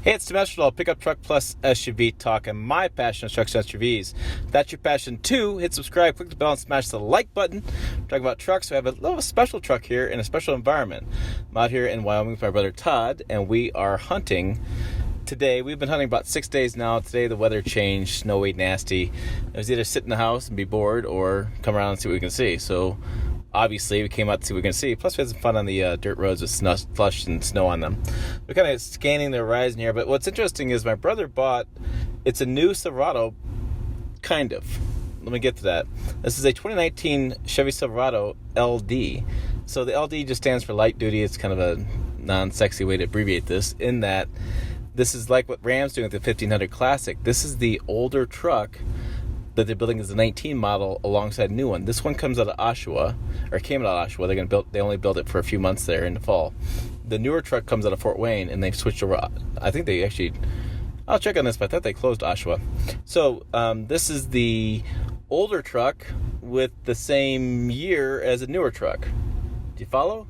Hey, it's Dimensional Pickup Truck Plus SUV Talk, and my passion is trucks and SUVs. If that's your passion too, hit subscribe, click the bell, and smash the like button. We're talking about trucks. We have a little special truck here in a special environment. I'm out here in Wyoming with my brother Todd, and we are hunting. Today, we've been hunting about 6 days now. Today, the weather changed, snowy, nasty. It was either sit in the house and be bored or come around and see what we can see. So, obviously, we came out to see what we can see. Plus, we had some fun on the dirt roads with slush and snow on them. We're kind of scanning the horizon here. But what's interesting is my brother bought, it's a new Silverado, kind of. Let me get to that. This is a 2019 Chevy Silverado LD. So, the LD just stands for light duty. It's kind of a non-sexy way to abbreviate this, in that this is like what Ram's doing with the 1500 Classic. This is the older truck that they're building as a 19 model alongside a new one. This one comes out of Oshawa, or came out of Oshawa. They're going to build. They only built it for a few months there in the fall. The newer truck comes out of Fort Wayne, and they've switched over. I think they actually. I'll check on this, but I thought they closed Oshawa. So this is the older truck with the same year as a newer truck. Do you follow?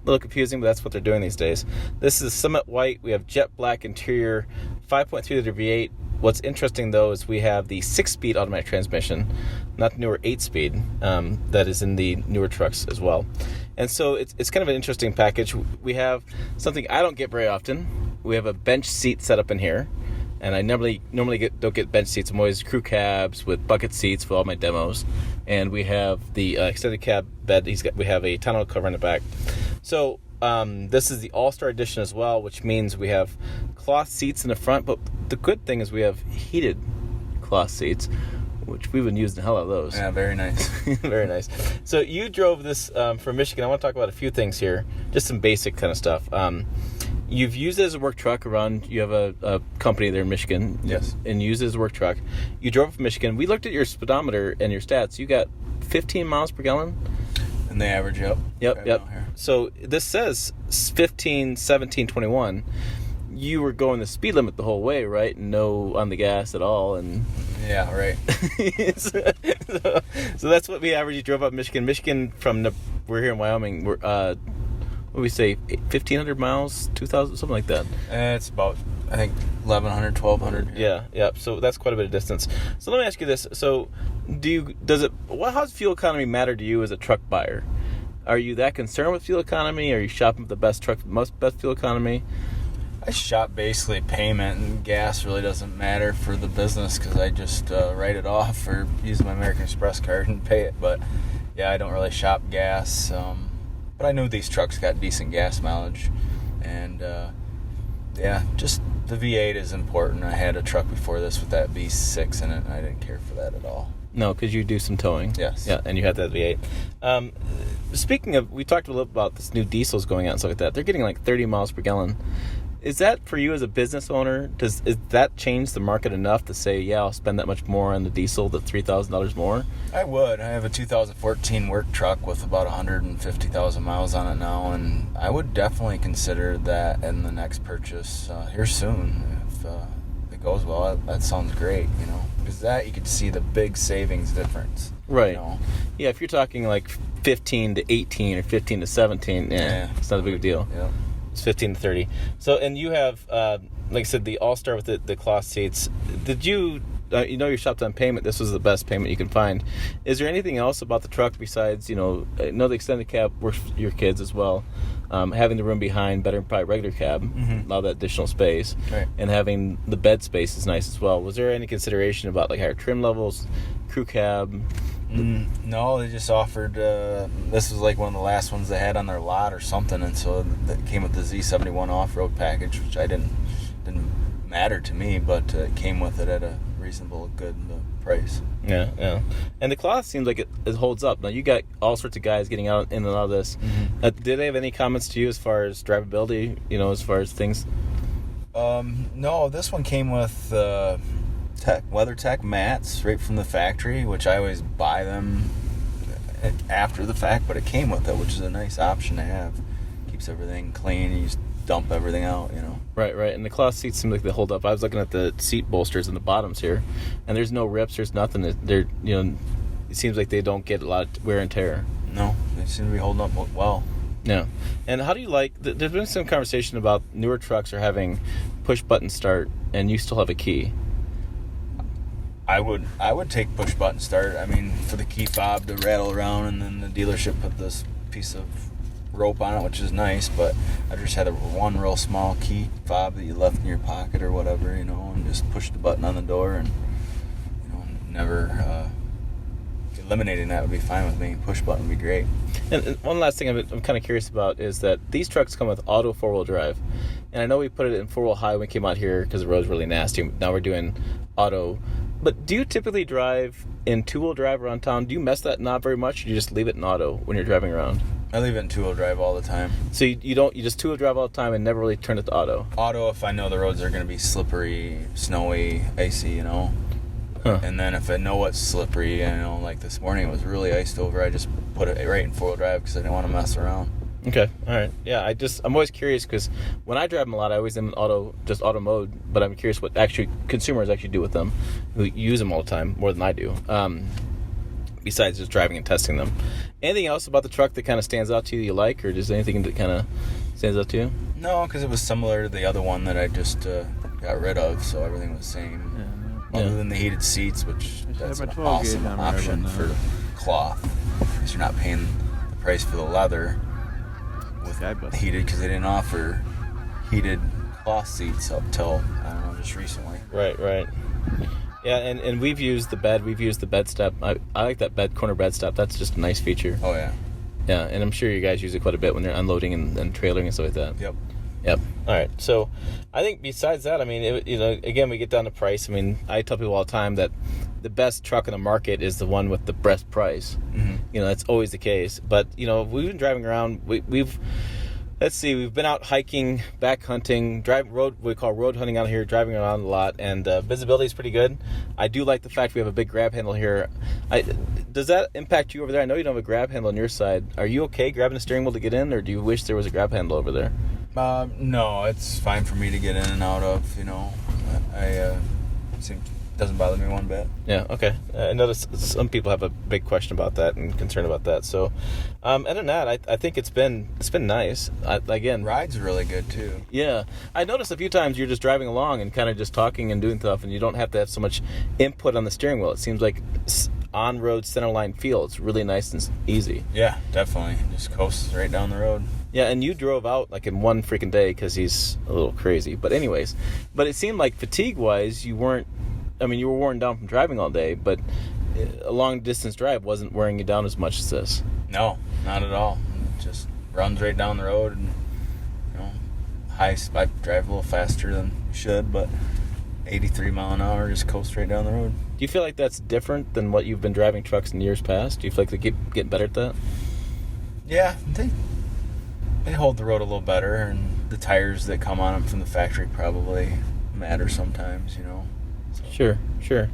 A little confusing, but that's what they're doing these days. This is Summit White. We have jet black interior, 5.3 liter V8. What's interesting, though, is we have the 6-speed automatic transmission, not the newer 8-speed that is in the newer trucks as well. And so it's kind of an interesting package. We have something I don't get very often. We have a bench seat set up in here. And I normally don't get bench seats. I'm always crew cabs with bucket seats for all my demos. And we have the extended cab bed. We have a tonneau cover in the back. So this is the All-Star Edition as well, which means we have cloth seats in the front. But the good thing is we have heated cloth seats, which we've been using the hell out of those. Yeah, very nice. Very nice. So you drove this from Michigan. I want to talk about a few things here, just some basic kind of stuff. You've used it as a work truck around. You have a company there in Michigan. Yes. And you use it as a work truck. You drove from Michigan. We looked at your speedometer and your stats. You got 15 miles per gallon. And they average up. Yep. So this says 15, 17, 21. You were going the speed limit the whole way, right? No on the gas at all. And yeah, right. so that's what we average. You drove up Michigan. We're here in Wyoming. We're what do we say, 1,500 miles, 2,000, something like that. It's about, I think, 1,100, 1,200. Yeah. So that's quite a bit of distance. So let me ask you this. So how does fuel economy matter to you as a truck buyer? Are you that concerned with fuel economy? Are you shopping for the best truck, best fuel economy? I shop basically payment, and gas really doesn't matter for the business because I just write it off or use my American Express card and pay it. But yeah, I don't really shop gas. But I knew these trucks got decent gas mileage. And yeah, just the V8 is important. I had a truck before this with that V6 in it, and I didn't care for that at all. No, because you do some towing. Yes. Yeah, and you had that V8. Speaking of, we talked a little about this new diesels going out and stuff like that. They're getting like 30 miles per gallon. Is that for you as a business owner? Is that change the market enough to say, yeah, I'll spend that much more on the diesel, the $3,000 more? I would. I have a 2014 work truck with about 150,000 miles on it now, and I would definitely consider that in the next purchase here soon. If it goes well, that sounds great, because that you could see the big savings difference. Right. Yeah, if you're talking like 15 to 18 or 15 to 17, it's not a big deal. Yeah. 15 to 30. So, and you have, like I said, the All-Star with the cloth seats. Did you, you shopped on payment. This was the best payment you can find. Is there anything else about the truck besides, I know the extended cab works for your kids as well. Having the room behind, better than probably regular cab, allow that additional space. Right. And having the bed space is nice as well. Was there any consideration about like higher trim levels, crew cab? No, they just offered, this was like one of the last ones they had on their lot or something, and so that came with the Z71 off-road package, which didn't matter to me, but it came with it at a reasonable, good price. Yeah. And the cloth seems like it holds up. Now, you got all sorts of guys getting out in and out of this. Did they have any comments to you as far as drivability, as far as things? No, this one came with WeatherTech mats right from the factory, which I always buy them after the fact, but it came with it, which is a nice option to have. Keeps everything clean. You just dump everything out, Right. And the cloth seats seem like they hold up. I was looking at the seat bolsters and the bottoms here, and there's no rips. There's nothing. They're, it seems like they don't get a lot of wear and tear. No, they seem to be holding up well. Yeah. And how do you like, there's been some conversation about newer trucks are having push button start and you still have a key. I would take push button start. I mean, for the key fob to rattle around, and then the dealership put this piece of rope on it, which is nice, but I just had one real small key fob that you left in your pocket or whatever, and just push the button on the door, and never eliminating that would be fine with me. Push button would be great. And one last thing I'm kind of curious about is that these trucks come with auto four-wheel drive, and I know we put it in four-wheel high when we came out here because the road's really nasty. Now we're doing auto. But do you typically drive in two-wheel drive around town? Do you mess that knob very much, or do you just leave it in auto when you're driving around? I leave it in two-wheel drive all the time. So you just two-wheel drive all the time and never really turn it to auto? Auto if I know the roads are going to be slippery, snowy, icy, Huh. And then if I know it's slippery, like this morning it was really iced over, I just put it right in four-wheel drive because I didn't want to mess around. Okay, all right. Yeah, I'm always curious because when I drive them a lot, I always am in auto mode, but I'm curious what actually consumers actually do with them who use them all the time, more than I do, besides just driving and testing them. Anything else about the truck that kind of stands out to you that you like, or just anything that kind of stands out to you? No, because it was similar to the other one that I just got rid of, so everything was the same. Yeah. Other than the heated seats, which that's an awesome option for cloth, because you're not paying the price for the leather with heated, because they didn't offer heated cloth seats up till, I don't know, just recently. Right. Yeah, and we've used the bed step. I like that corner bed step. That's just a nice feature. Oh, yeah. Yeah, and I'm sure you guys use it quite a bit when they're unloading and trailering and stuff like that. Yep. All right. So I think besides that, I mean, again, we get down to price. I mean, I tell people all the time that the best truck in the market is the one with the best price. Mm-hmm. That's always the case. But, we've been driving around. We've been out hiking, back hunting, we call road hunting out here, driving around a lot, and visibility is pretty good. I do like the fact we have a big grab handle here. Does that impact you over there? I know you don't have a grab handle on your side. Are you okay grabbing the steering wheel to get in, or do you wish there was a grab handle over there? No, it's fine for me to get in and out of, doesn't bother me one bit. Yeah, okay. I noticed some people have a big question about that and concern about that. So, other than that, I think it's been nice. Ride's really good too. Yeah, I noticed a few times you're just driving along and kind of just talking and doing stuff, and you don't have to have so much input on the steering wheel. It seems like on-road centerline feel. It's really nice and easy. Yeah, definitely. Just coasts right down the road. Yeah, and you drove out like in one freaking day because he's a little crazy. But anyways, it seemed like fatigue-wise, you were worn down from driving all day, but a long-distance drive wasn't wearing you down as much as this. No, not at all. It just runs right down the road, and I drive a little faster than you should, but 83 mile an hour just coast right down the road. Do you feel like that's different than what you've been driving trucks in years past? Do you feel like they keep getting better at that? Yeah, they hold the road a little better, and the tires that come on them from the factory probably matter sometimes, So. Sure.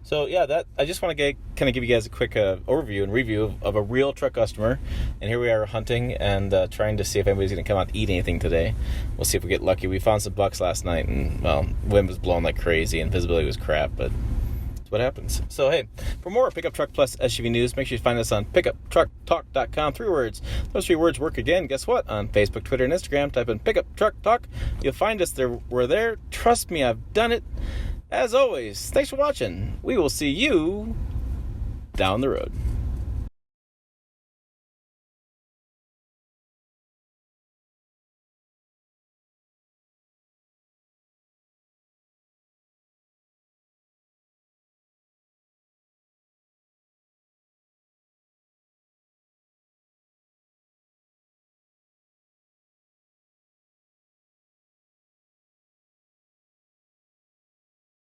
So yeah, I just want to kind of give you guys a quick overview and review of a real truck customer. And here we are hunting and trying to see if anybody's going to come out and eat anything today. We'll see if we get lucky. We found some bucks last night, and wind was blowing like crazy and visibility was crap, but that's what happens. So hey, for more Pickup Truck Plus SUV news, make sure you find us on pickuptrucktalk.com. 3 words. Those 3 words work again. Guess what? On Facebook, Twitter, and Instagram, type in Pickup Truck Talk. You'll find us there. We're there. Trust me, I've done it. As always, thanks for watching. We will see you down the road.